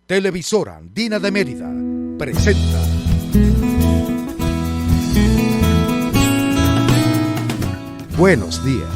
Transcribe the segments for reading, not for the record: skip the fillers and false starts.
Televisora Andina de Mérida presenta Buenos Días.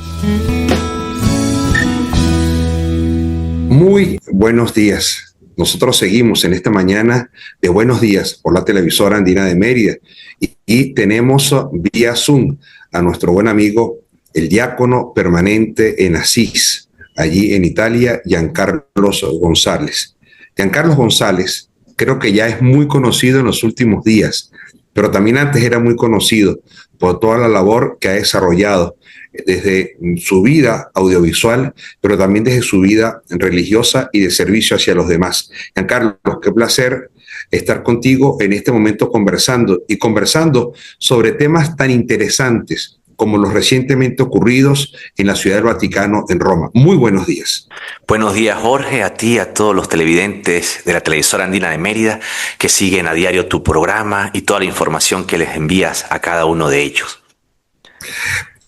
Muy buenos días. Nosotros seguimos en esta mañana de Buenos Días por la televisora Andina de Mérida y tenemos vía Zoom a nuestro buen amigo, el diácono permanente en Asís, allí en Italia, Giancarlos González. Giancarlos González creo que ya es muy conocido en los últimos días, pero también antes era muy conocido por toda la labor que ha desarrollado desde su vida audiovisual, pero también desde su vida religiosa y de servicio hacia los demás. Giancarlos, qué placer estar contigo en este momento conversando sobre temas tan interesantes como los recientemente ocurridos en la Ciudad del Vaticano, en Roma. Muy buenos días. Buenos días, Jorge, a ti, a todos los televidentes de la televisora Andina de Mérida que siguen a diario tu programa y toda la información que les envías a cada uno de ellos.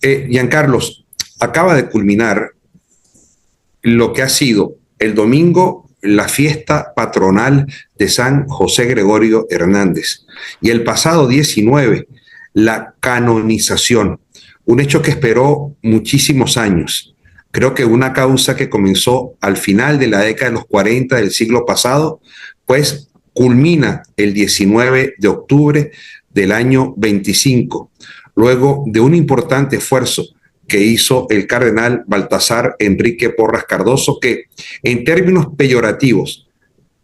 Giancarlos, acaba de culminar lo que ha sido el domingo la fiesta patronal de San José Gregorio Hernández y el pasado 19 la canonización, un hecho que esperó muchísimos años. Creo que una causa que comenzó al final de la década de los 40 del siglo pasado, pues culmina el 19 de octubre del año 25, luego de un importante esfuerzo que hizo el cardenal Baltasar Enrique Porras Cardoso, que en términos peyorativos,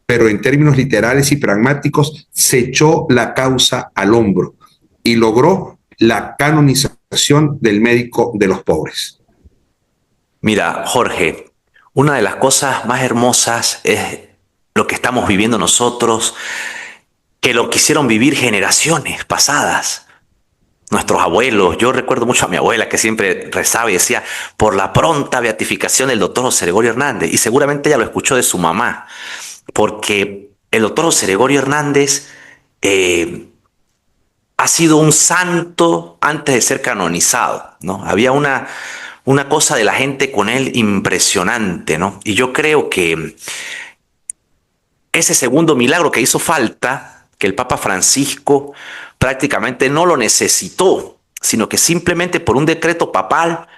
pero en términos literales y pragmáticos, se echó la causa al hombro y logró la canonización del médico de los pobres. Mira, Jorge, una de las cosas más hermosas es lo que estamos viviendo nosotros, que lo quisieron vivir generaciones pasadas. Nuestros abuelos, yo recuerdo mucho a mi abuela que siempre rezaba y decía por la pronta beatificación del doctor José Gregorio Hernández, y seguramente ella lo escuchó de su mamá, porque el doctor José Gregorio Hernández ha sido un santo antes de ser canonizado, ¿no? Había una cosa de la gente con él impresionante, ¿no? Y yo creo que ese segundo milagro que hizo falta, que el Papa Francisco prácticamente no lo necesitó, sino que simplemente por un decreto papal,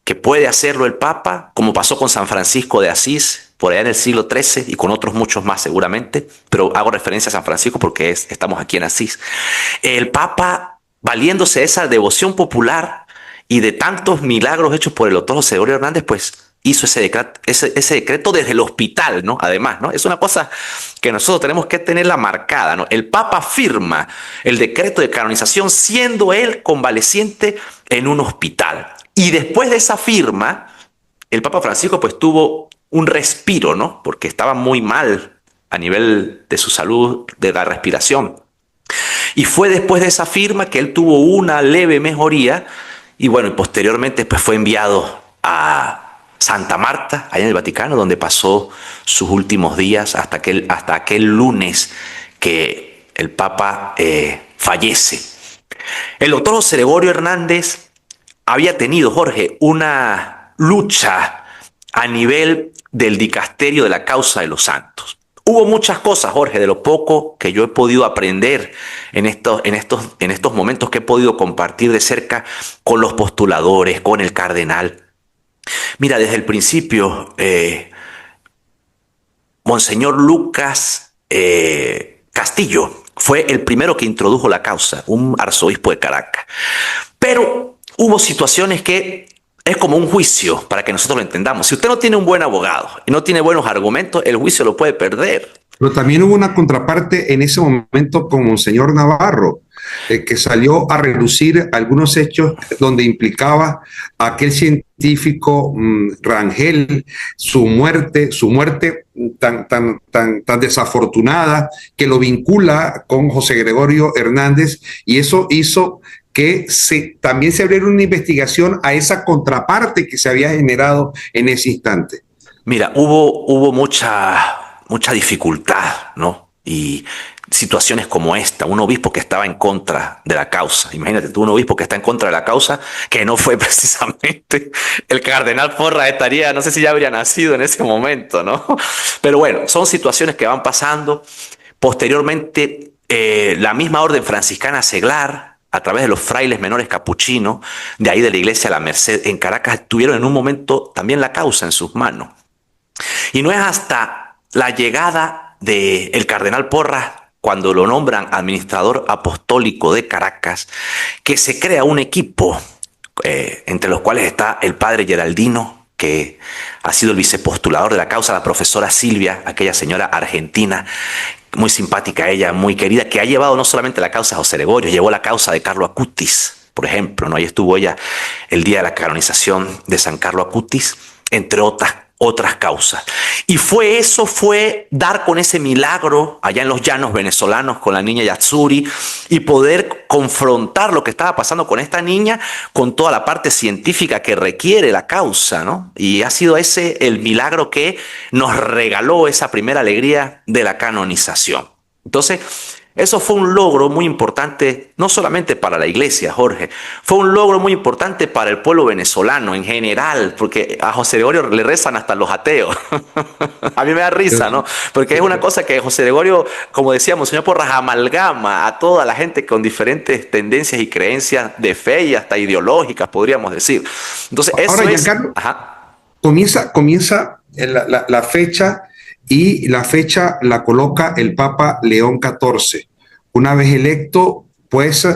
que puede hacerlo el Papa, como pasó con San Francisco de Asís, por allá en el siglo XIII, y con otros muchos más seguramente, pero hago referencia a San Francisco porque estamos aquí en Asís. El Papa, valiéndose de esa devoción popular y de tantos milagros hechos por el doctor José Gregorio Hernández, pues hizo ese decreto desde el hospital, ¿no? Además, ¿no? Es una cosa que nosotros tenemos que tenerla marcada, ¿no? El Papa firma el decreto de canonización siendo él convaleciente en un hospital. Y después de esa firma, el Papa Francisco pues tuvo un respiro, ¿no? Porque estaba muy mal a nivel de su salud, de la respiración. Y fue después de esa firma que él tuvo una leve mejoría y bueno, y posteriormente pues fue enviado a Santa Marta, allá en el Vaticano, donde pasó sus últimos días hasta aquel lunes que el Papa fallece. El doctor José Gregorio Hernández había tenido, Jorge, una lucha a nivel del dicasterio de la causa de los santos. Hubo muchas cosas, Jorge, de lo poco que yo he podido aprender en estos momentos que he podido compartir de cerca con los postuladores, con el cardenal. Mira, desde el principio, Monseñor Lucas Castillo fue el primero que introdujo la causa, un arzobispo de Caracas. Pero hubo situaciones que es como un juicio, para que nosotros lo entendamos. Si usted no tiene un buen abogado y no tiene buenos argumentos, el juicio lo puede perder. Pero también hubo una contraparte en ese momento con Monseñor Navarro, que salió a relucir algunos hechos donde implicaba a aquel científico Rangel, su muerte tan desafortunada, que lo vincula con José Gregorio Hernández, y eso hizo que también se abriera una investigación a esa contraparte que se había generado en ese instante. Mira, hubo mucha dificultad, ¿no? Y situaciones como esta, un obispo que estaba en contra de la causa. Imagínate tú, un obispo que está en contra de la causa, que no fue precisamente el cardenal Porras, estaría, no sé si ya habría nacido en ese momento, ¿no? Pero bueno, son situaciones que van pasando. Posteriormente, la misma orden franciscana seglar, a través de los frailes menores capuchinos, de ahí de la iglesia La Merced en Caracas, tuvieron en un momento también la causa en sus manos. Y no es hasta la llegada del cardenal Porras, cuando lo nombran administrador apostólico de Caracas, que se crea un equipo, entre los cuales está el padre Geraldino, que ha sido el vicepostulador de la causa, la profesora Silvia, aquella señora argentina, muy simpática ella, muy querida, que ha llevado no solamente la causa de José Gregorio, llevó la causa de Carlo Acutis, por ejemplo, ¿no? Ahí estuvo ella el día de la canonización de San Carlo Acutis, entre otras causas. Y fue dar con ese milagro allá en los llanos venezolanos con la niña Yatsuri y poder confrontar lo que estaba pasando con esta niña con toda la parte científica que requiere la causa, ¿no? Y ha sido ese el milagro que nos regaló esa primera alegría de la canonización. Entonces, eso fue un logro muy importante, no solamente para la iglesia, Jorge, fue un logro muy importante para el pueblo venezolano en general, porque a José Gregorio le rezan hasta los ateos. A mí me da risa, ¿no? Porque es una cosa que José Gregorio, como decíamos, señor Porras, amalgama a toda la gente con diferentes tendencias y creencias de fe y hasta ideológicas, podríamos decir. Entonces, eso Ahora, es... Giancarlo, Ajá. comienza la fecha, y la fecha la coloca el Papa León XIV. Una vez electo, pues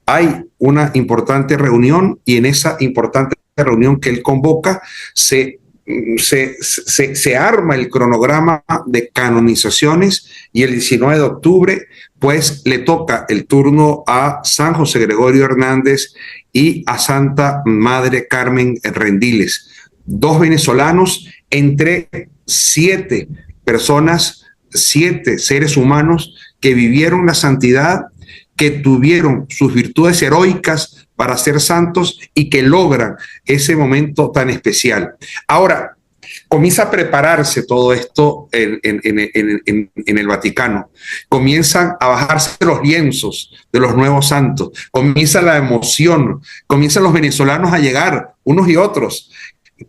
hay una importante reunión, y en esa importante reunión que él convoca se arma el cronograma de canonizaciones, y el 19 de octubre pues le toca el turno a San José Gregorio Hernández y a Santa Madre Carmen Rendiles, dos venezolanos entre 7 personas, 7 seres humanos que vivieron la santidad, que tuvieron sus virtudes heroicas para ser santos y que logran ese momento tan especial. Ahora, comienza a prepararse todo esto en el Vaticano. Comienzan a bajarse los lienzos de los nuevos santos. Comienza la emoción. Comienzan los venezolanos a llegar, unos y otros.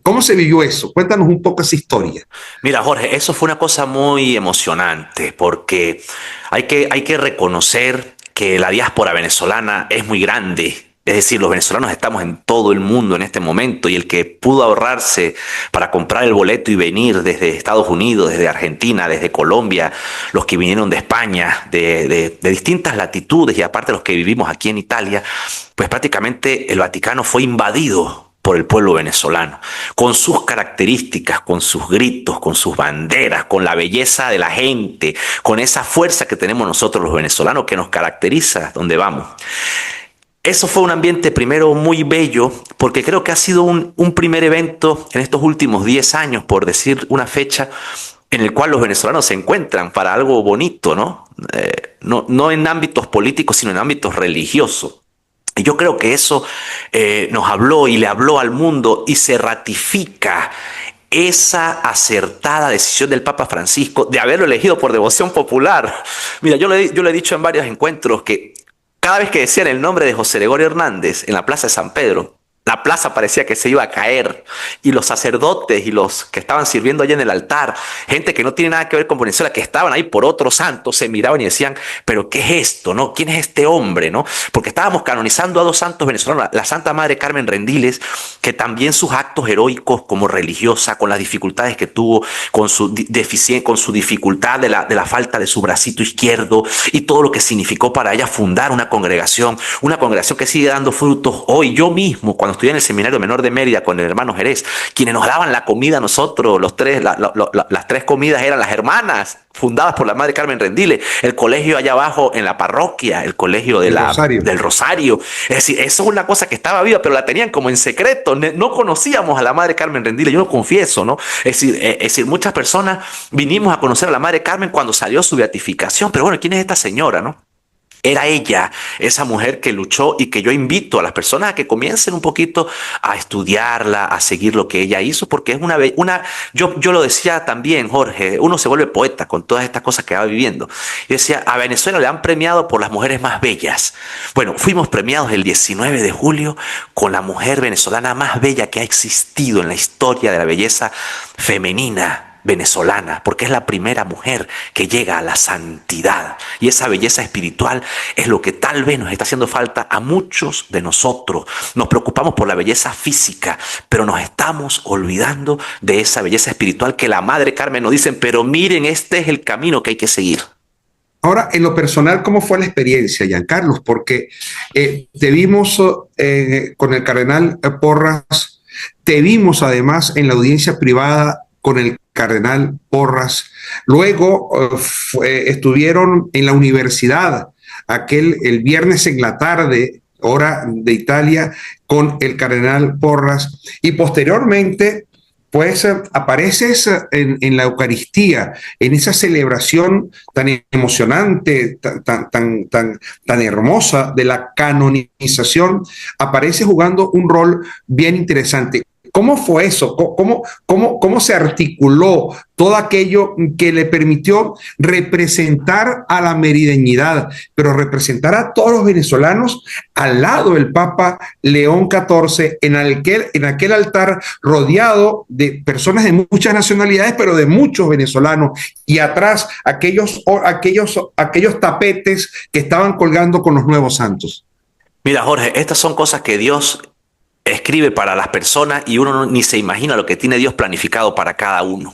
¿Cómo se vivió eso? Cuéntanos un poco esa historia. Mira, Jorge, eso fue una cosa muy emocionante porque hay que reconocer que la diáspora venezolana es muy grande. Es decir, los venezolanos estamos en todo el mundo en este momento, y el que pudo ahorrarse para comprar el boleto y venir desde Estados Unidos, desde Argentina, desde Colombia, los que vinieron de España, de distintas latitudes, y aparte los que vivimos aquí en Italia, pues prácticamente el Vaticano fue invadido por el pueblo venezolano, con sus características, con sus gritos, con sus banderas, con la belleza de la gente, con esa fuerza que tenemos nosotros los venezolanos que nos caracteriza donde vamos. Eso fue un ambiente primero muy bello, porque creo que ha sido un primer evento en estos últimos 10 años, por decir una fecha, en el cual los venezolanos se encuentran para algo bonito, ¿no? No en ámbitos políticos, sino en ámbitos religiosos. Y yo creo que eso nos habló y le habló al mundo, y se ratifica esa acertada decisión del Papa Francisco de haberlo elegido por devoción popular. Mira, yo le he dicho en varios encuentros que cada vez que decían el nombre de José Gregorio Hernández en la Plaza de San Pedro, la plaza parecía que se iba a caer, y los sacerdotes y los que estaban sirviendo allá en el altar, gente que no tiene nada que ver con Venezuela, que estaban ahí por otros santos, se miraban y decían, pero ¿qué es esto, no? ¿Quién es este hombre, no? Porque estábamos canonizando a 2 santos venezolanos, la Santa Madre Carmen Rendiles, que también sus actos heroicos como religiosa, con las dificultades que tuvo, con su dificultad de la falta de su bracito izquierdo, y todo lo que significó para ella fundar una congregación que sigue dando frutos hoy. Yo mismo, cuando estudié en el Seminario Menor de Mérida con el hermano Jerez, quienes nos daban la comida a nosotros, las 3 comidas eran las hermanas, fundadas por la Madre Carmen Rendiles, el colegio allá abajo en la parroquia, el colegio del Rosario. Es decir, eso es una cosa que estaba viva, pero la tenían como en secreto, no conocíamos a la Madre Carmen Rendiles, yo lo confieso, ¿no? Es decir, muchas personas vinimos a conocer a la Madre Carmen cuando salió su beatificación, pero bueno, ¿quién es esta señora, no? Era ella, esa mujer que luchó y que yo invito a las personas a que comiencen un poquito a estudiarla, a seguir lo que ella hizo, porque es yo lo decía también, Jorge, uno se vuelve poeta con todas estas cosas que va viviendo. Yo decía, a Venezuela le han premiado por las mujeres más bellas. Bueno, fuimos premiados el 19 de julio con la mujer venezolana más bella que ha existido en la historia de la belleza femenina venezolana, porque es la primera mujer que llega a la santidad. Y esa belleza espiritual es lo que tal vez nos está haciendo falta a muchos de nosotros. Nos preocupamos por la belleza física, pero nos estamos olvidando de esa belleza espiritual que la Madre Carmen nos dice, pero miren, este es el camino que hay que seguir. Ahora, en lo personal, ¿cómo fue la experiencia, Giancarlos? Porque te vimos con el cardenal Porras, te vimos además en la audiencia privada con el cardenal Porras. Luego estuvieron en la universidad el viernes en la tarde, hora de Italia, con el cardenal Porras. Y posteriormente, pues apareces en la Eucaristía, en esa celebración tan emocionante, tan hermosa de la canonización, apareces jugando un rol bien interesante. ¿Cómo fue eso? ¿Cómo se articuló todo aquello que le permitió representar a la merideñidad, pero representar a todos los venezolanos al lado del Papa León XIV, en aquel altar rodeado de personas de muchas nacionalidades, pero de muchos venezolanos, y atrás aquellos tapetes que estaban colgando con los nuevos santos? Mira, Jorge, estas son cosas que Dios escribe para las personas y uno ni se imagina lo que tiene Dios planificado para cada uno.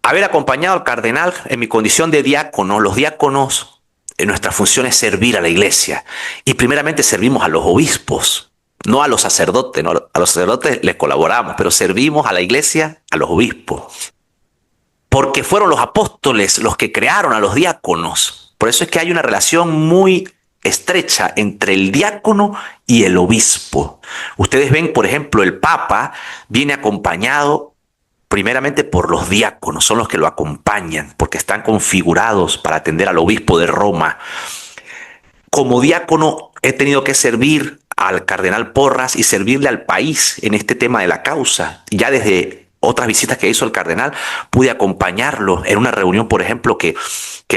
Haber acompañado al cardenal en mi condición de diácono, los diáconos, en nuestra función es servir a la iglesia. Y primeramente servimos a los obispos, no a los sacerdotes. No, a los sacerdotes les colaboramos, pero servimos a la iglesia, a los obispos. Porque fueron los apóstoles los que crearon a los diáconos. Por eso es que hay una relación muy estrecha entre el diácono y el obispo. Ustedes ven, por ejemplo, el Papa viene acompañado primeramente por los diáconos, son los que lo acompañan, porque están configurados para atender al obispo de Roma. Como diácono he tenido que servir al cardenal Porras y servirle al país en este tema de la causa. Ya desde otras visitas que hizo el cardenal pude acompañarlo en una reunión, por ejemplo, que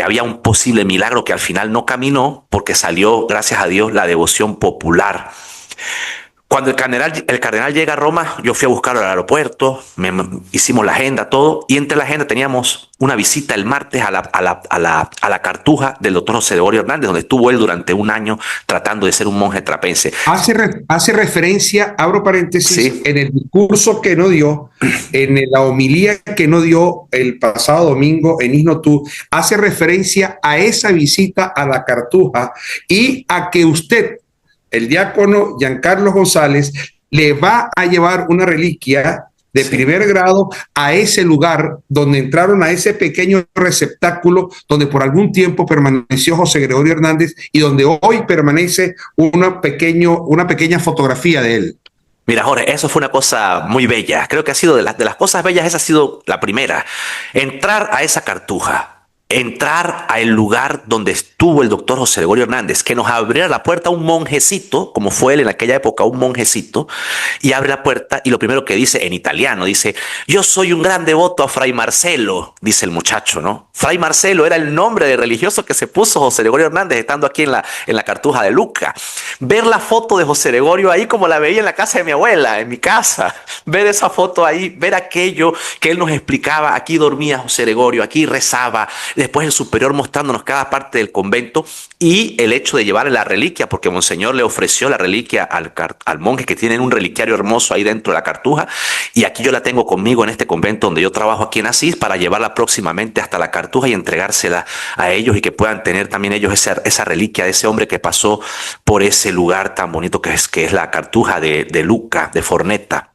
había un posible milagro que al final no caminó porque salió, gracias a Dios, la devoción popular. Cuando el cardenal llega a Roma, yo fui a buscarlo al aeropuerto, hicimos la agenda, todo, y entre la agenda teníamos una visita el martes a la Cartuja del doctor José Gregorio Hernández, donde estuvo él durante un año tratando de ser un monje trapense. Hace referencia, abro paréntesis, sí, en el discurso que no dio, en la homilía que no dio el pasado domingo en Isnotú, hace referencia a esa visita a la Cartuja y a que usted, el diácono Giancarlos González, le va a llevar una reliquia de primer grado a ese lugar donde entraron, a ese pequeño receptáculo donde por algún tiempo permaneció José Gregorio Hernández y donde hoy permanece una pequeña fotografía de él. Mira, Jorge, eso fue una cosa muy bella. Creo que ha sido de las cosas bellas, esa ha sido la primera. Entrar a esa Cartuja, entrar al lugar donde estuvo el doctor José Gregorio Hernández, que nos abriera la puerta un monjecito, como fue él en aquella época, un monjecito, y abre la puerta y lo primero que dice en italiano, dice, yo soy un gran devoto a Fray Marcelo, dice el muchacho, ¿no? Fray Marcelo era el nombre de religioso que se puso José Gregorio Hernández estando aquí en la Cartuja de Lucca. Ver la foto de José Gregorio ahí como la veía en la casa de mi abuela, en mi casa, ver esa foto ahí, ver aquello que él nos explicaba, aquí dormía José Gregorio, aquí rezaba, después el superior mostrándonos cada parte del convento y el hecho de llevarle la reliquia, porque Monseñor le ofreció la reliquia al monje que tiene un reliquiario hermoso ahí dentro de la Cartuja, y aquí yo la tengo conmigo en este convento donde yo trabajo aquí en Asís para llevarla próximamente hasta la Cartuja y entregársela a ellos y que puedan tener también ellos esa reliquia de ese hombre que pasó por ese lugar tan bonito que es la Cartuja de Lucca, de Forneta.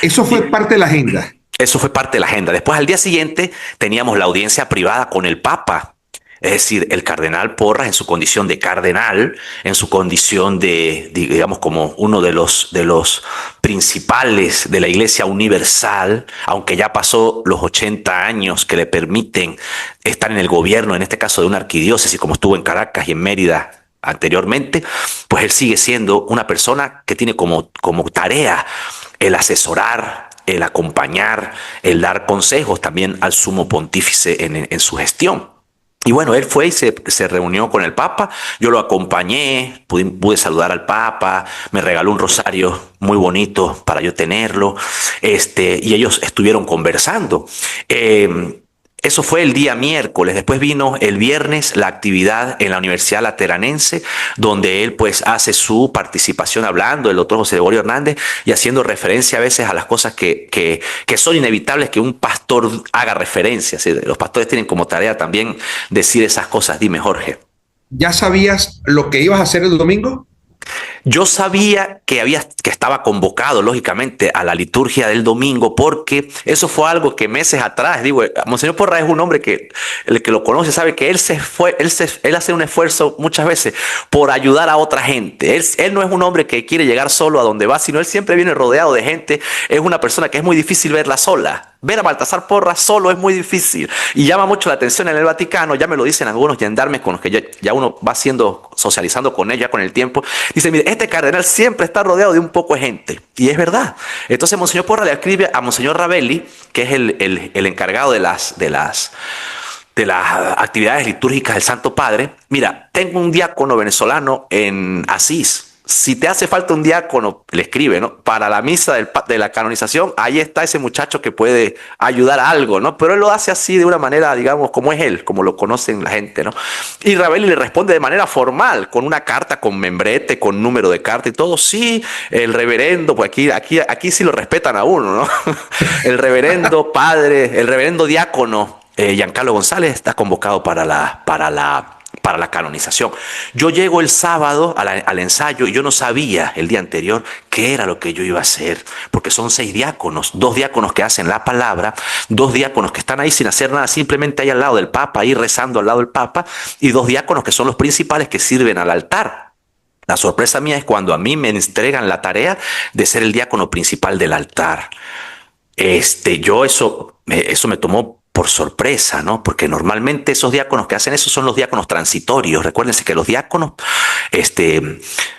Eso fue parte de la agenda. Eso fue parte de la agenda. Después, al día siguiente, teníamos la audiencia privada con el Papa. Es decir, el cardenal Porras en su condición de cardenal, en su condición de, digamos, como uno de los principales de la Iglesia Universal, aunque ya pasó los 80 años que le permiten estar en el gobierno, en este caso de una arquidiócesis, como estuvo en Caracas y en Mérida anteriormente, pues él sigue siendo una persona que tiene como tarea el asesorar, el acompañar, el dar consejos también al sumo pontífice en su gestión. Y bueno, él fue y se reunió con el Papa, yo lo acompañé, pude saludar al Papa, me regaló un rosario muy bonito para yo tenerlo, y ellos estuvieron conversando. Eso fue el día miércoles. Después vino el viernes la actividad en la Universidad Lateranense, donde él pues hace su participación hablando, el doctor José Gregorio Hernández, y haciendo referencia a veces a las cosas que son inevitables que un pastor haga referencia. ¿Sí? Los pastores tienen como tarea también decir esas cosas. Dime, Jorge. ¿Ya sabías lo que ibas a hacer el domingo? Yo sabía que estaba convocado, lógicamente, a la liturgia del domingo, porque eso fue algo que meses atrás, digo, Monseñor Porras es un hombre que el que lo conoce sabe que él hace un esfuerzo muchas veces por ayudar a otra gente. Él no es un hombre que quiere llegar solo a donde va, sino él siempre viene rodeado de gente. Es una persona que es muy difícil verla sola. Ver a Baltasar Porras solo es muy difícil y llama mucho la atención en el Vaticano. Ya me lo dicen algunos gendarmes con los que ya uno va socializando con ellos ya con el tiempo. Dice, mire, este cardenal siempre está rodeado de un poco de gente. Y es verdad. Entonces Monseñor Porras le escribe a Monseñor Ravelli, que es el encargado de las actividades litúrgicas del Santo Padre. Mira, tengo un diácono venezolano en Asís. Si te hace falta un diácono, le escribe, ¿no? Para la misa de la canonización, ahí está ese muchacho que puede ayudar a algo, ¿no? Pero él lo hace así de una manera, digamos, como es él, como lo conocen la gente, ¿no? Y Ravelli le responde de manera formal, con una carta, con membrete, con número de carta y todo. Sí, el reverendo, pues aquí sí lo respetan a uno, ¿no? El reverendo padre, el reverendo diácono Giancarlo González está convocado para la canonización. Yo llego el sábado al ensayo y yo no sabía el día anterior qué era lo que yo iba a hacer, porque son 6 diáconos, 2 diáconos que hacen la palabra, 2 diáconos que están ahí sin hacer nada, simplemente ahí al lado del Papa, ahí rezando al lado del Papa, y 2 diáconos que son los principales que sirven al altar. La sorpresa mía es cuando a mí me entregan la tarea de ser el diácono principal del altar. Eso me tomó por sorpresa, ¿no? Porque normalmente esos diáconos que hacen eso son los diáconos transitorios. Recuérdense que los diáconos,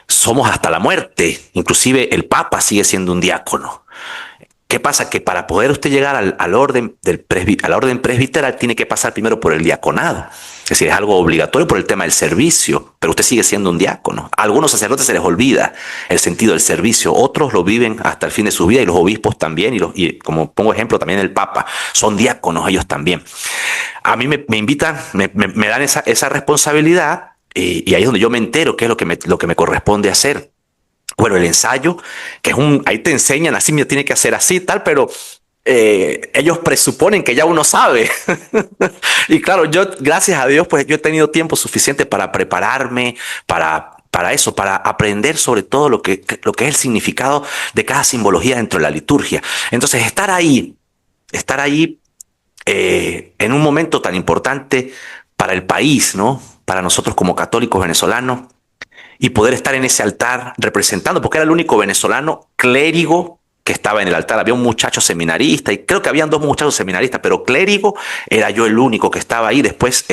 somos hasta la muerte. Inclusive el Papa sigue siendo un diácono. ¿Qué pasa? Que para poder usted llegar a la orden presbiteral tiene que pasar primero por el diaconado. Es decir, es algo obligatorio por el tema del servicio, pero usted sigue siendo un diácono. A algunos sacerdotes se les olvida el sentido del servicio, otros lo viven hasta el fin de su vida y los obispos también, y como pongo ejemplo también el Papa, son diáconos ellos también. A mí me invitan, me dan esa responsabilidad y ahí es donde yo me entero qué es lo que me corresponde hacer. Bueno, el ensayo, que es ahí te enseñan así, me tiene que hacer así, tal, pero ellos presuponen que ya uno sabe. Y claro, yo, gracias a Dios, pues yo he tenido tiempo suficiente para prepararme, para eso, para aprender sobre todo lo que es el significado de cada simbología dentro de la liturgia. Entonces, estar ahí en un momento tan importante para el país, ¿no? Para nosotros como católicos venezolanos, y poder estar en ese altar representando, porque era el único venezolano clérigo que estaba en el altar. Había un muchacho seminarista y creo que habían 2 muchachos seminaristas, pero clérigo era yo el único que estaba ahí. Después,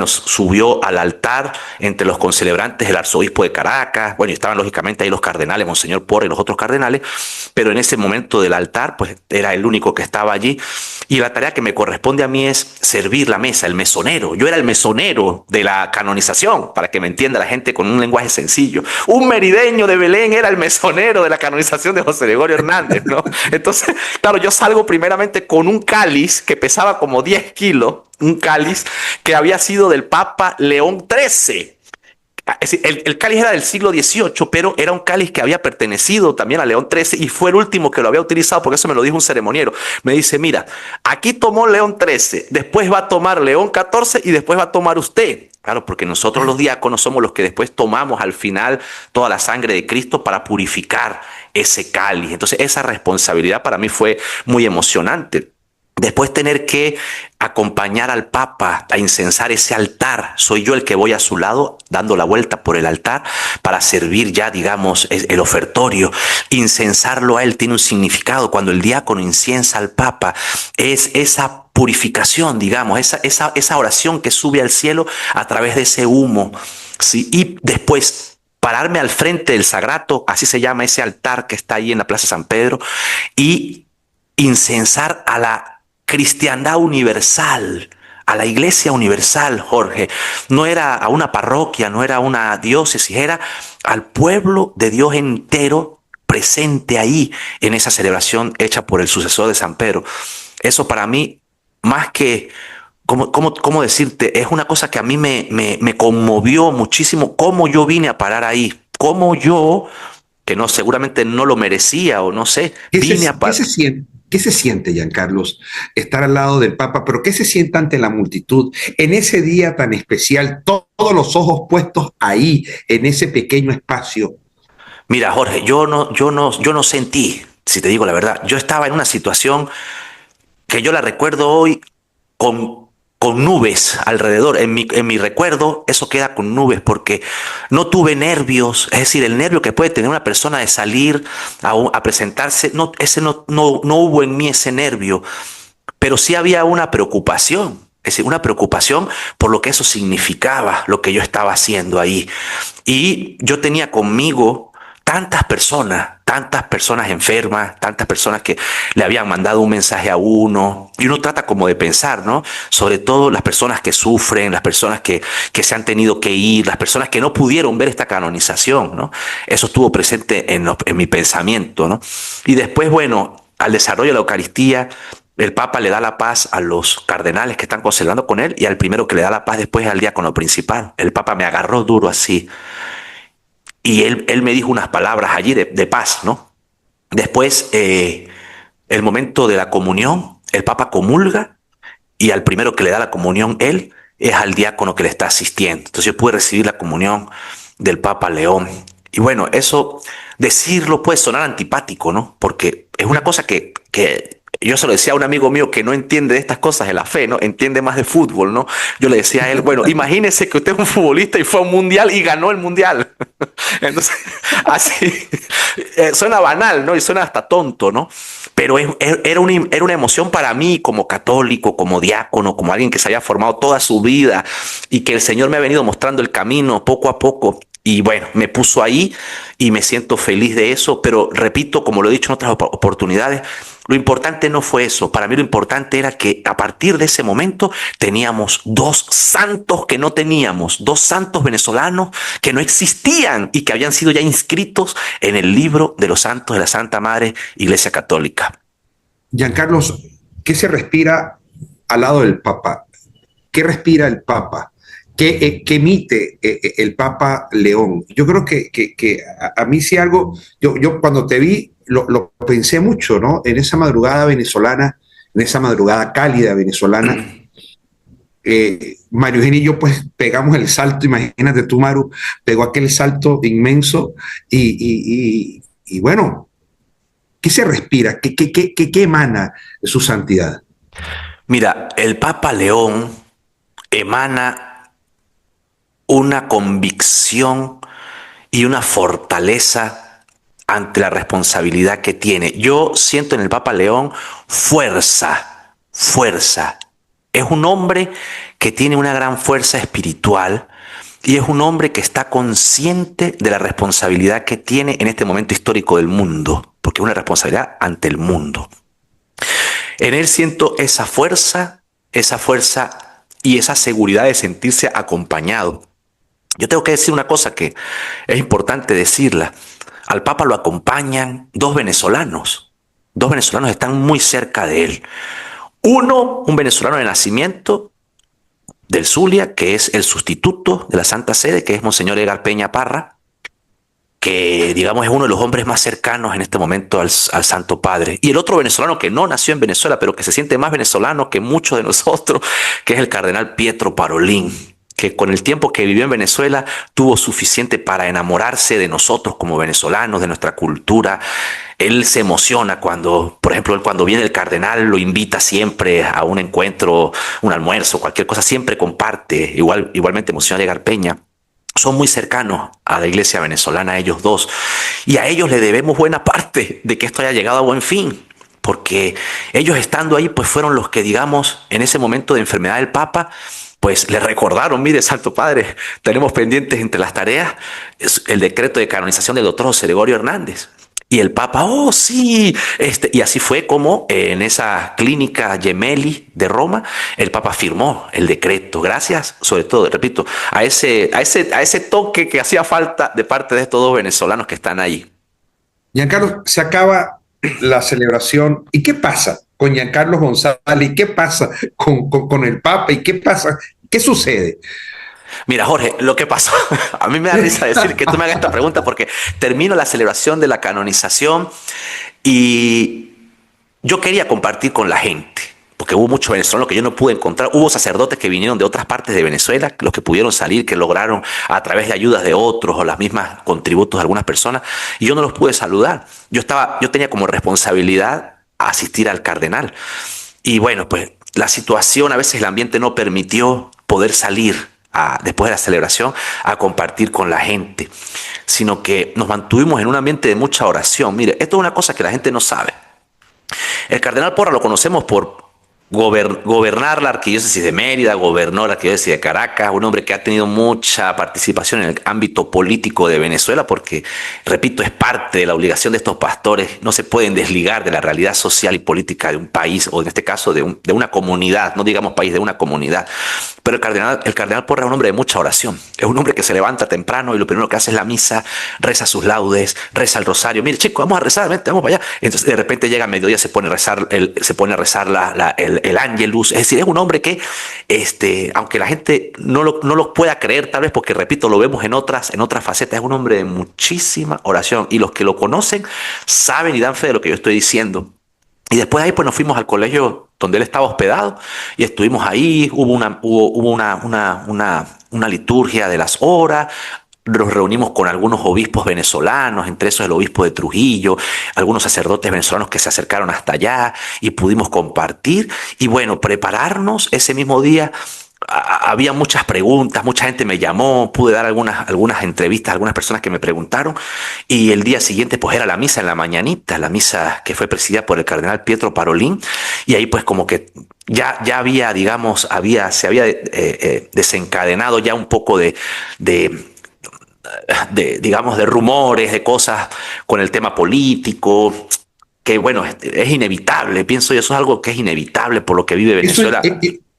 subió al altar entre los concelebrantes el arzobispo de Caracas. Bueno, y estaban lógicamente ahí los cardenales, Monseñor Porras y los otros cardenales, pero en ese momento del altar, pues era el único que estaba allí. Y la tarea que me corresponde a mí es servir la mesa, el mesonero. Yo era el mesonero de la canonización, para que me entienda la gente con un lenguaje sencillo. Un merideño de Belén era el mesonero de la canonización de José Gregorio Hernández, ¿no? Entonces, claro, yo salgo primeramente con un cáliz que pesaba como 10 kilos, un cáliz que había sido del Papa León XIII. Es decir, el cáliz era del siglo XVIII, pero era un cáliz que había pertenecido también a León XIII y fue el último que lo había utilizado, porque eso me lo dijo un ceremoniero. Me dice, mira, aquí tomó León XIII, después va a tomar León XIV y después va a tomar usted. Claro, porque nosotros los diáconos somos los que después tomamos al final toda la sangre de Cristo para purificar ese cáliz. Entonces esa responsabilidad para mí fue muy emocionante. Después tener que acompañar al Papa a incensar ese altar. Soy yo el que voy a su lado dando la vuelta por el altar para servir ya, digamos, el ofertorio. Incensarlo a él tiene un significado. Cuando el diácono inciensa al Papa, es esa purificación, digamos, esa oración que sube al cielo a través de ese humo. ¿Sí? Y después pararme al frente del sagrato, así se llama ese altar que está ahí en la Plaza San Pedro, y incensar a la cristiandad universal, a la iglesia universal, Jorge. No era a una parroquia, no era a una diócesis, era al pueblo de Dios entero presente ahí en esa celebración hecha por el sucesor de San Pedro. Eso para mí, más que, ¿cómo decirte? Es una cosa que a mí me conmovió muchísimo, cómo yo vine a parar ahí, cómo yo, que no, seguramente no lo merecía o no sé, vine a parar. ¿Qué se siente, Giancarlos, estar al lado del Papa? Pero ¿qué se siente ante la multitud en ese día tan especial? Todos los ojos puestos ahí, en ese pequeño espacio. Mira, Jorge, yo no sentí, si te digo la verdad, yo estaba en una situación que yo la recuerdo hoy con nubes alrededor. En mi recuerdo eso queda con nubes porque no tuve nervios, es decir, el nervio que puede tener una persona de salir a presentarse, no, ese no hubo en mí ese nervio, pero sí había una preocupación. Es decir, una preocupación por lo que eso significaba, lo que yo estaba haciendo ahí. Y yo tenía conmigo tantas personas enfermas, tantas personas que le habían mandado un mensaje a uno. Y uno trata como de pensar, ¿no? Sobre todo las personas que sufren, las personas que se han tenido que ir, las personas que no pudieron ver esta canonización, ¿no? Eso estuvo presente en mi pensamiento, ¿no? Y después, bueno, al desarrollo de la Eucaristía, el Papa le da la paz a los cardenales que están concelando con él y al primero que le da la paz después es al diácono principal. El Papa me agarró duro así. Y él me dijo unas palabras allí de paz, ¿no? Después, el momento de la comunión, el Papa comulga y al primero que le da la comunión él es al diácono que le está asistiendo. Entonces yo pude recibir la comunión del Papa León. Y bueno, eso, decirlo puede sonar antipático, ¿no? Porque es una cosa que yo se lo decía a un amigo mío que no entiende de estas cosas de la fe, ¿no? Entiende más de fútbol, ¿no? Yo le decía a él, bueno, imagínese que usted es un futbolista y fue a un mundial y ganó el mundial. Entonces, así, suena banal, ¿no? Y suena hasta tonto, ¿no? Pero era una emoción para mí como católico, como diácono, como alguien que se había formado toda su vida y que el Señor me ha venido mostrando el camino poco a poco. Y bueno, me puso ahí y me siento feliz de eso, pero repito, como lo he dicho en otras oportunidades, lo importante no fue eso. Para mí lo importante era que a partir de ese momento teníamos dos santos que no teníamos, dos santos venezolanos que no existían y que habían sido ya inscritos en el libro de los santos de la Santa Madre Iglesia Católica. Giancarlos, ¿qué se respira al lado del Papa? ¿Qué respira el Papa? ¿Qué emite el Papa León? Yo creo que a mí sí algo, yo cuando te vi lo pensé mucho, ¿no? En esa madrugada venezolana, en esa madrugada cálida venezolana, Mario Eugenio y yo pues pegamos el salto, imagínate tú, Maru, pegó aquel salto inmenso y bueno, ¿qué se respira? ¿Qué emana de su santidad? Mira, el Papa León emana una convicción y una fortaleza ante la responsabilidad que tiene. Yo siento en el Papa León fuerza. Es un hombre que tiene una gran fuerza espiritual y es un hombre que está consciente de la responsabilidad que tiene en este momento histórico del mundo, porque es una responsabilidad ante el mundo. En él siento esa fuerza y esa seguridad de sentirse acompañado. Yo tengo que decir una cosa que es importante decirla. Al Papa lo acompañan dos venezolanos. Dos venezolanos están muy cerca de él. Uno, un venezolano de nacimiento del Zulia, que es el sustituto de la Santa Sede, que es Monseñor Edgar Peña Parra, que digamos es uno de los hombres más cercanos en este momento al Santo Padre. Y el otro venezolano que no nació en Venezuela, pero que se siente más venezolano que muchos de nosotros, que es el cardenal Pietro Parolin, que con el tiempo que vivió en Venezuela tuvo suficiente para enamorarse de nosotros como venezolanos, de nuestra cultura. Él se emociona cuando, por ejemplo, él cuando viene el cardenal lo invita siempre a un encuentro, un almuerzo, cualquier cosa, siempre comparte. Igualmente Monseñor Edgar Peña. Son muy cercanos a la iglesia venezolana, ellos dos. Y a ellos le debemos buena parte de que esto haya llegado a buen fin. Porque ellos estando ahí, pues fueron los que, digamos, en ese momento de enfermedad del Papa, pues le recordaron, mire, Santo Padre, tenemos pendientes entre las tareas el decreto de canonización del doctor José Gregorio Hernández. Y el Papa, oh sí, y así fue como en esa clínica Gemelli de Roma, el Papa firmó el decreto, gracias, sobre todo, repito, a ese toque que hacía falta de parte de estos dos venezolanos que están ahí. Giancarlo, se acaba la celebración. ¿Y qué pasa con Giancarlo González? ¿Y qué pasa con el Papa? ¿Y qué pasa? ¿Qué sucede? Mira, Jorge, lo que pasó, a mí me da risa decir que tú me hagas esta pregunta porque termino la celebración de la canonización y yo quería compartir con la gente, porque hubo muchos venezolanos que yo no pude encontrar, hubo sacerdotes que vinieron de otras partes de Venezuela, los que pudieron salir, que lograron a través de ayudas de otros o las mismas contributos de algunas personas, y yo no los pude saludar. Yo tenía como responsabilidad asistir al cardenal. Y bueno, pues la situación, a veces el ambiente no permitió poder salir después de la celebración a compartir con la gente, sino que nos mantuvimos en un ambiente de mucha oración. Mire, esto es una cosa que la gente no sabe. El cardenal Porras lo conocemos por gobernar la arquidiócesis de Mérida, gobernó la arquidiócesis de Caracas, un hombre que ha tenido mucha participación en el ámbito político de Venezuela porque, repito, es parte de la obligación de estos pastores, no se pueden desligar de la realidad social y política de un país, o en este caso de una comunidad, no digamos país, de una comunidad. Pero el cardenal Porras es un hombre de mucha oración, es un hombre que se levanta temprano y lo primero que hace es la misa, reza sus laudes, reza el rosario. Mire, chicos, vamos a rezar, vente, vamos para allá. Entonces de repente llega a mediodía, se pone a rezar el Ángelus. Es decir, es un hombre que, aunque la gente no lo pueda creer, tal vez porque, repito, lo vemos en otras facetas, es un hombre de muchísima oración. Y los que lo conocen saben y dan fe de lo que yo estoy diciendo. Y después de ahí, pues nos fuimos al colegio donde él estaba hospedado y estuvimos ahí. Hubo una liturgia de las horas. Nos reunimos con algunos obispos venezolanos, entre esos el obispo de Trujillo, algunos sacerdotes venezolanos que se acercaron hasta allá y pudimos compartir y bueno, prepararnos ese mismo día. Había muchas preguntas, mucha gente me llamó, pude dar algunas entrevistas a algunas personas que me preguntaron y el día siguiente pues era la misa en la mañanita, la misa que fue presidida por el cardenal Pietro Parolin y ahí pues como que ya había, digamos, se había desencadenado ya un poco digamos, de rumores, de cosas con el tema político, que bueno, es inevitable, pienso yo, eso es algo que es inevitable por lo que vive Venezuela.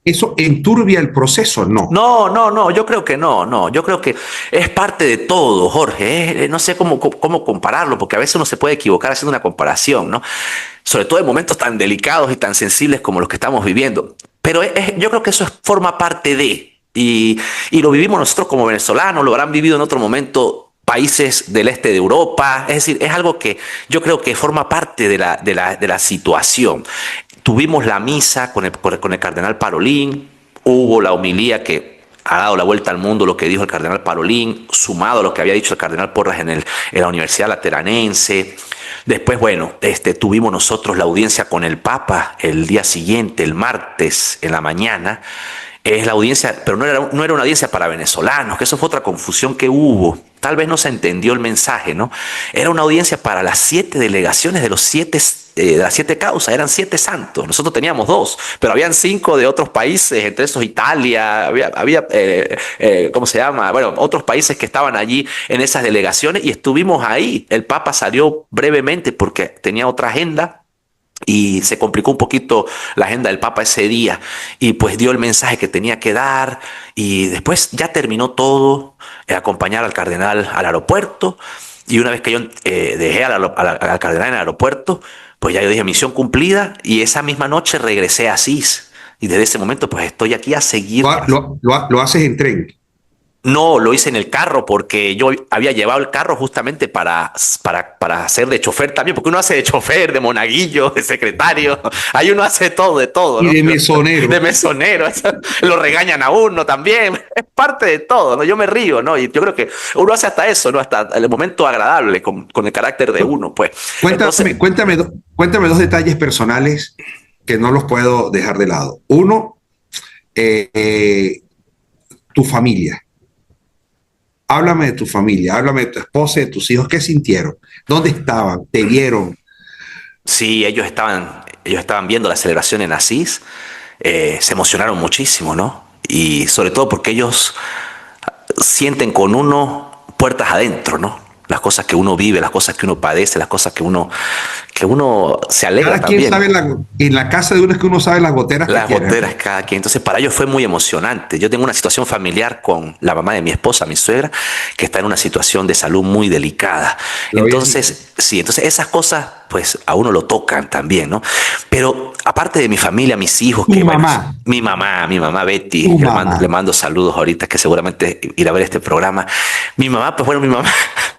¿Eso enturbia el proceso? No. No, yo creo que no, yo creo que es parte de todo, Jorge, no sé cómo compararlo, porque a veces uno se puede equivocar haciendo una comparación, ¿no? Sobre todo en momentos tan delicados y tan sensibles como los que estamos viviendo, pero yo creo que eso forma parte de... Y lo vivimos nosotros como venezolanos, lo habrán vivido en otro momento países del este de Europa. Es decir, es algo que yo creo que forma parte de la situación. Tuvimos la misa con el cardenal Parolin, hubo la homilía que ha dado la vuelta al mundo, lo que dijo el cardenal Parolin, sumado a lo que había dicho el cardenal Porras en la Universidad Lateranense. Después, bueno, tuvimos nosotros la audiencia con el Papa el día siguiente, el martes, en la mañana. Es la audiencia, pero no era una audiencia para venezolanos, que eso fue otra confusión que hubo. Tal vez no se entendió el mensaje, ¿no? Era una audiencia para las 7 delegaciones de las 7 causas, eran 7 santos. Nosotros teníamos 2, pero habían 5 de otros países, entre esos Italia, había ¿cómo se llama? Bueno, otros países que estaban allí en esas delegaciones y estuvimos ahí. El Papa salió brevemente porque tenía otra agenda. Y se complicó un poquito la agenda del Papa ese día y pues dio el mensaje que tenía que dar y después ya terminó todo, acompañar al cardenal al aeropuerto y una vez que yo dejé al cardenal en el aeropuerto, pues ya yo dije misión cumplida y esa misma noche regresé a Asís y desde ese momento pues estoy aquí a seguir. ¿Lo haces en tren? No, lo hice en el carro porque yo había llevado el carro justamente para hacer de chofer también, porque uno hace de chofer, de monaguillo, de secretario, ahí uno hace todo, de todo. Y ¿no? de mesonero. De mesonero, lo regañan a uno también. parte de todo, ¿no? Yo me río, ¿no? Y yo creo que uno hace hasta eso, ¿no? Hasta el momento agradable con el carácter de uno, pues. Entonces, Cuéntame dos detalles personales que no los puedo dejar de lado. Uno, tu familia. Háblame de tu familia, háblame de tu esposa y de tus hijos. ¿Qué sintieron? ¿Dónde estaban? ¿Te vieron? sí, ellos estaban viendo la celebración en Asís, se emocionaron muchísimo, ¿no? Y sobre todo porque ellos sienten con uno puertas adentro, ¿no? Las cosas que uno vive, las cosas que uno padece, las cosas que uno se alegra Cada quien también. sabe, en la casa de uno es que uno sabe las goteras que Las tiene. goteras cada quien. Entonces, para ellos fue muy emocionante. Yo tengo una situación familiar con la mamá de mi esposa, mi suegra, que está en una situación de salud muy delicada. Entonces, sí, entonces esas cosas, pues a uno lo tocan también, ¿no? Pero aparte de mi familia, mis hijos, Tu bueno, mamá. mi mamá Betty, Tu que mamá. le mando saludos ahorita, que seguramente irá a ver este programa. Mi mamá, pues bueno,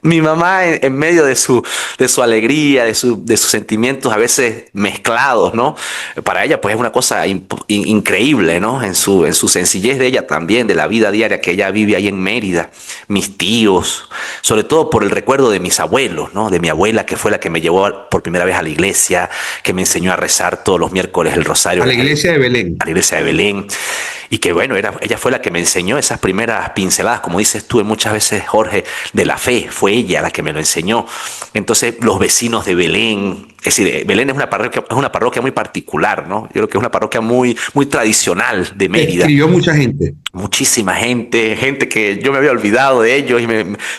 mi mamá en medio de su alegría, de sus sentimientos a veces mezclados, ¿no? Para ella pues es una cosa increíble, ¿no? En su sencillez de ella también, de la vida diaria que ella vive ahí en Mérida, mis tíos, sobre todo por el recuerdo de mis abuelos, ¿no? De mi abuela, que fue la que me llevó por primera vez a la iglesia, que me enseñó a rezar todos los miércoles el rosario. A la iglesia de Belén. A la iglesia de Belén. Y que bueno, ella fue la que me enseñó esas primeras pinceladas, como dices tú muchas veces, Jorge, de la fe. Fue ella la que me lo enseñó. Entonces, los vecinos de Belén, es decir, Belén es una parroquia muy particular, ¿no? Yo creo que es una parroquia muy, muy tradicional de Mérida. Escribió mucha gente. Muchísima gente que yo me había olvidado de ellos y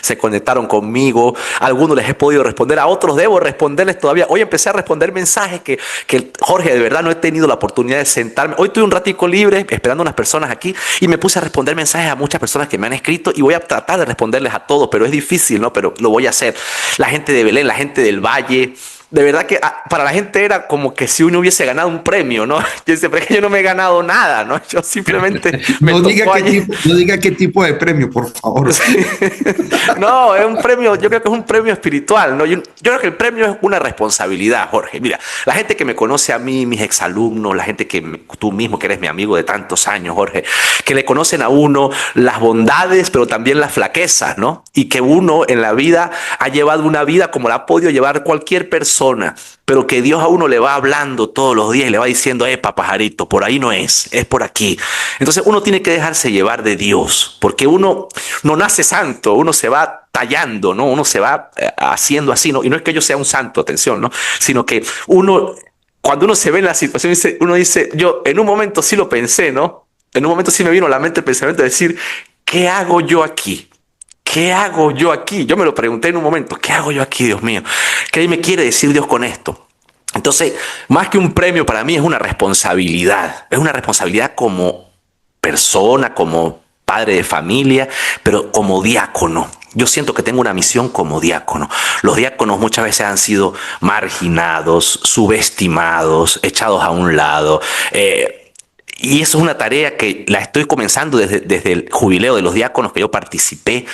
se conectaron conmigo. A algunos les he podido responder, a otros debo responderles todavía. Hoy empecé a responder mensajes que Jorge, de verdad no he tenido la oportunidad de sentarme. Hoy tuve un ratico libre esperando a unas personas aquí y me puse a responder mensajes a muchas personas que me han escrito y voy a tratar de responderles a todos, pero es difícil, ¿no? Pero lo voy a hacer. La gente de Belén, la gente del Valle. De verdad que para la gente era como que si uno hubiese ganado un premio, ¿no? Yo decía, pero es que yo no me he ganado nada, ¿no? Yo simplemente me No diga, tocó allí. no diga qué tipo de premio, por favor. No, es un premio, yo creo que es un premio espiritual, ¿no? Yo creo que el premio es una responsabilidad, Jorge. Mira, la gente que me conoce a mí, mis exalumnos, la gente tú mismo que eres mi amigo de tantos años, Jorge, que le conocen a uno las bondades, pero también las flaquezas, ¿no? Y que uno en la vida ha llevado una vida como la ha podido llevar cualquier persona, pero que Dios a uno le va hablando todos los días y le va diciendo, pajarito, por ahí no es por aquí. Entonces uno tiene que dejarse llevar de Dios, porque uno no nace santo, uno se va tallando, ¿no? Uno se va haciendo así, ¿no? Y no es que yo sea un santo, atención, ¿no? Sino que cuando uno se ve en la situación, uno dice, yo en un momento sí lo pensé, ¿no? En un momento sí me vino a la mente el pensamiento de decir, ¿qué hago yo aquí? ¿Qué hago yo aquí? Yo me lo pregunté en un momento, ¿qué hago yo aquí, Dios mío? ¿Qué me quiere decir Dios con esto? Entonces, más que un premio para mí es una responsabilidad. Es una responsabilidad como persona, como padre de familia, pero como diácono. Yo siento que tengo una misión como diácono. Los diáconos muchas veces han sido marginados, subestimados, echados a un lado. Y eso es una tarea que la estoy comenzando desde el jubileo de los diáconos que yo participé.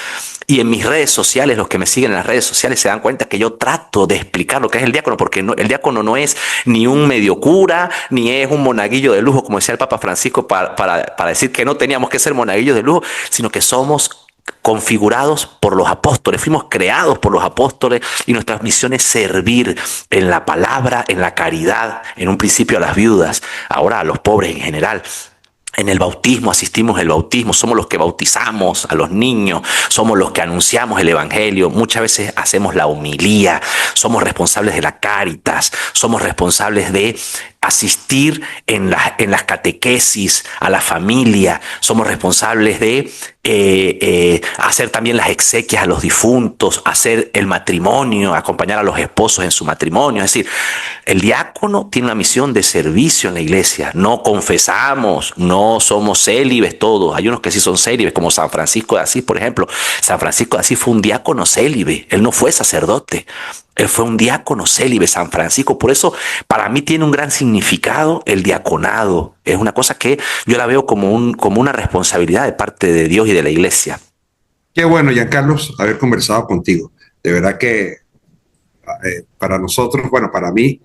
Y en mis redes sociales, los que me siguen en las redes sociales se dan cuenta que yo trato de explicar lo que es el diácono, porque el diácono no es ni un medio cura, ni es un monaguillo de lujo, como decía el Papa Francisco, para decir que no teníamos que ser monaguillos de lujo, sino que somos configurados por los apóstoles, fuimos creados por los apóstoles y nuestra misión es servir en la palabra, en la caridad, en un principio a las viudas, ahora a los pobres en general. En el bautismo, asistimos al bautismo, somos los que bautizamos a los niños, somos los que anunciamos el evangelio, muchas veces hacemos la homilía, somos responsables de la Cáritas, somos responsables de asistir en las catequesis a la familia, somos responsables de hacer también las exequias a los difuntos, hacer el matrimonio, acompañar a los esposos en su matrimonio. Es decir, el diácono tiene una misión de servicio en la iglesia. No confesamos, no somos célibes todos. Hay unos que sí son célibes, como San Francisco de Asís, por ejemplo. San Francisco de Asís fue un diácono célibe, él no fue sacerdote. Él fue un diácono célibe, San Francisco. Por eso, para mí tiene un gran significado el diaconado. Es una cosa que yo la veo como una responsabilidad de parte de Dios y de la iglesia. Qué bueno, Giancarlos, haber conversado contigo. De verdad que para nosotros, bueno, para mí,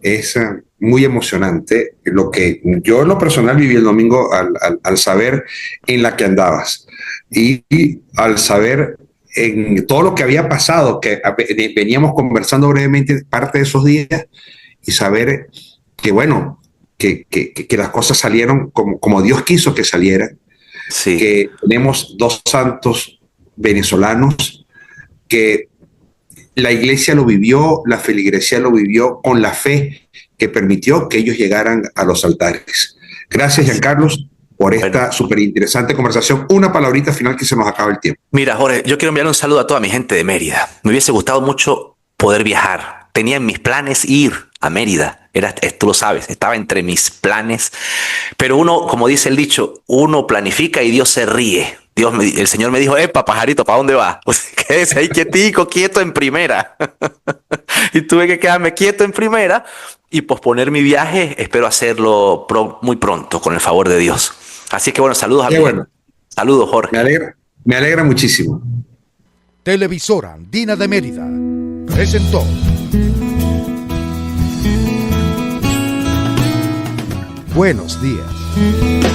es muy emocionante lo que yo en lo personal viví el domingo al saber en la que andabas y al saber en todo lo que había pasado, que veníamos conversando brevemente parte de esos días y saber que, bueno, que las cosas salieron como Dios quiso que salieran, Sí. que tenemos dos santos venezolanos que la iglesia lo vivió, la feligresía lo vivió con la fe que permitió que ellos llegaran a los altares. Gracias, Giancarlos, por esta Bueno, súper interesante conversación. Una palabrita final que se nos acaba el tiempo. mira, Jorge, yo quiero enviarle un saludo a toda mi gente de Mérida. Me hubiese gustado mucho poder viajar. Tenía en mis planes ir a Mérida. Tú lo sabes, estaba entre mis planes. Pero uno, como dice el dicho, uno planifica y Dios se ríe. El Señor me dijo, epa, pajarito, ¿para dónde va? Pues quédese ahí quietico, quieto en primera. Y tuve que quedarme quieto en primera y posponer mi viaje. Espero hacerlo muy pronto, con el favor de Dios. Así que bueno, saludos a mi gente. Bueno, Saludos, Jorge. me alegra muchísimo. Televisora Andina de Mérida presentó Buenos Días.